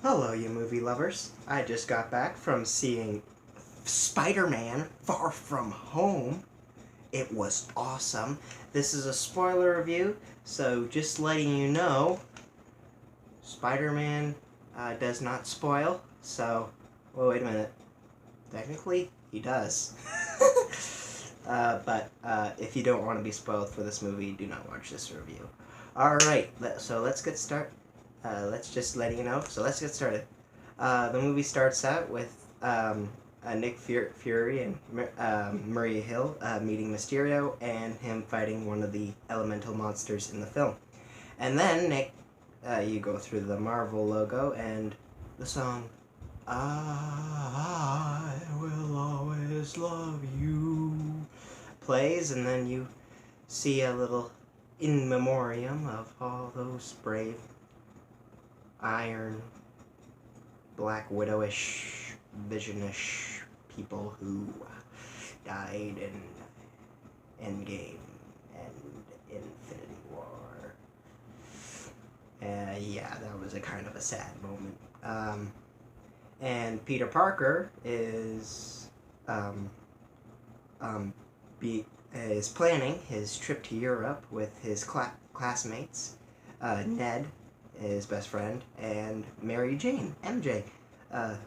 Hello, you movie lovers. I just got back from seeing Spider-Man Far From Home. It was awesome. This is a spoiler review, so just letting you know, Spider-Man does not spoil, so... Well, wait a minute. Technically, he does. but if you don't want to be spoiled for this movie, do not watch this review. Alright, so let's get started. Let's just let you know. So let's get started. The movie starts out with Nick Fury and Maria Hill meeting Mysterio and him fighting one of the elemental monsters in the film. And then you go through the Marvel logo and the song I Will Always Love You plays, and then you see a little in memoriam of all those brave Iron, Black Widowish, Visionish people who died in Endgame and Infinity War. Yeah, that was a kind of a sad moment. And Peter Parker is is planning his trip to Europe with his classmates, Ned, his best friend, and Mary Jane, MJ,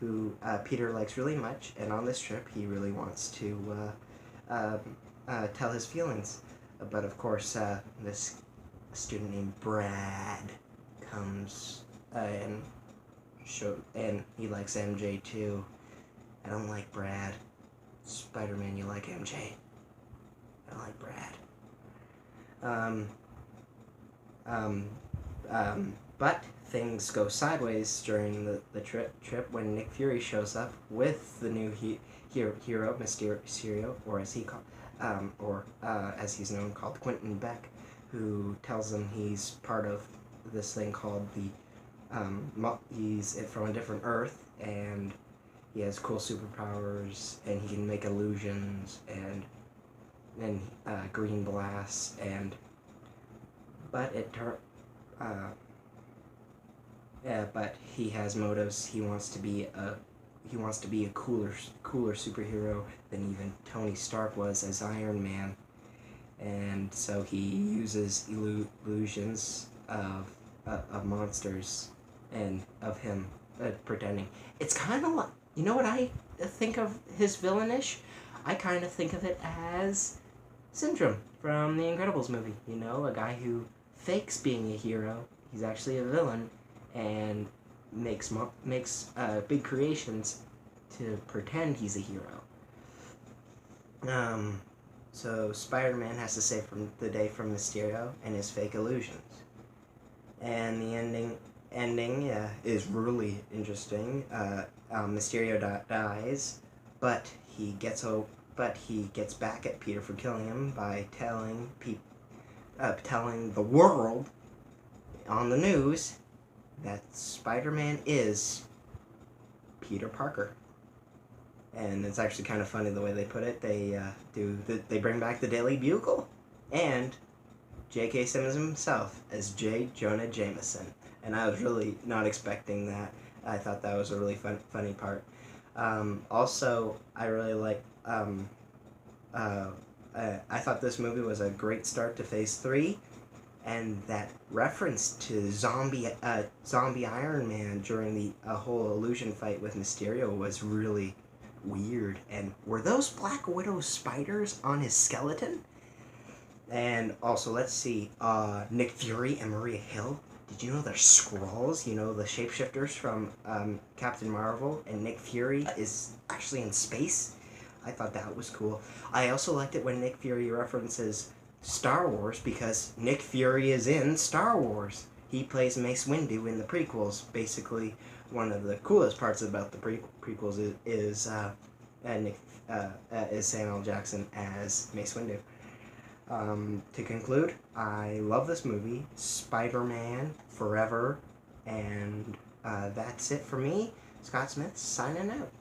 who Peter likes really much, and on this trip he really wants to tell his feelings. But of course, this student named Brad comes and he likes MJ too. I don't like Brad. Spider-Man, you like MJ. I don't like Brad. But things go sideways during the trip when Nick Fury shows up with the new hero, Mysterio, or as he's known, called Quentin Beck, who tells him he's part of this thing called he's from a different Earth, and he has cool superpowers, and he can make illusions, and green blasts, but he has motives. He wants to be a cooler superhero than even Tony Stark was as Iron Man, and so he uses illusions of monsters and of him pretending. It's kind of like, you know what I think of his villainish? I kind of think of it as Syndrome from the Incredibles movie. You know, a guy who fakes being a hero. He's actually a villain, and makes big creations to pretend he's a hero. So Spider-Man has to save the day from Mysterio and his fake illusions. And the ending is really interesting. Mysterio dies, but he gets back at Peter for killing him by telling the world on the news that Spider-Man is Peter Parker. And it's actually kind of funny the way they put it. They bring back the Daily Bugle and J.K. Simmons himself as J. Jonah Jameson. And I was really not expecting that. I thought that was a really funny part. Also, I really like. I thought this movie was a great start to Phase 3, and that reference to zombie Iron Man during the whole illusion fight with Mysterio was really weird. And were those Black Widow spiders on his skeleton? And also, let's see, Nick Fury and Maria Hill. Did you know they're Skrulls? You know, the shapeshifters from Captain Marvel, and Nick Fury is actually in space? I thought that was cool. I also liked it when Nick Fury references Star Wars, because Nick Fury is in Star Wars. He plays Mace Windu in the prequels. Basically, one of the coolest parts about the prequels is Samuel L. Jackson as Mace Windu. To conclude, I love this movie, Spider-Man Forever, and that's it for me. Scott Smith signing out.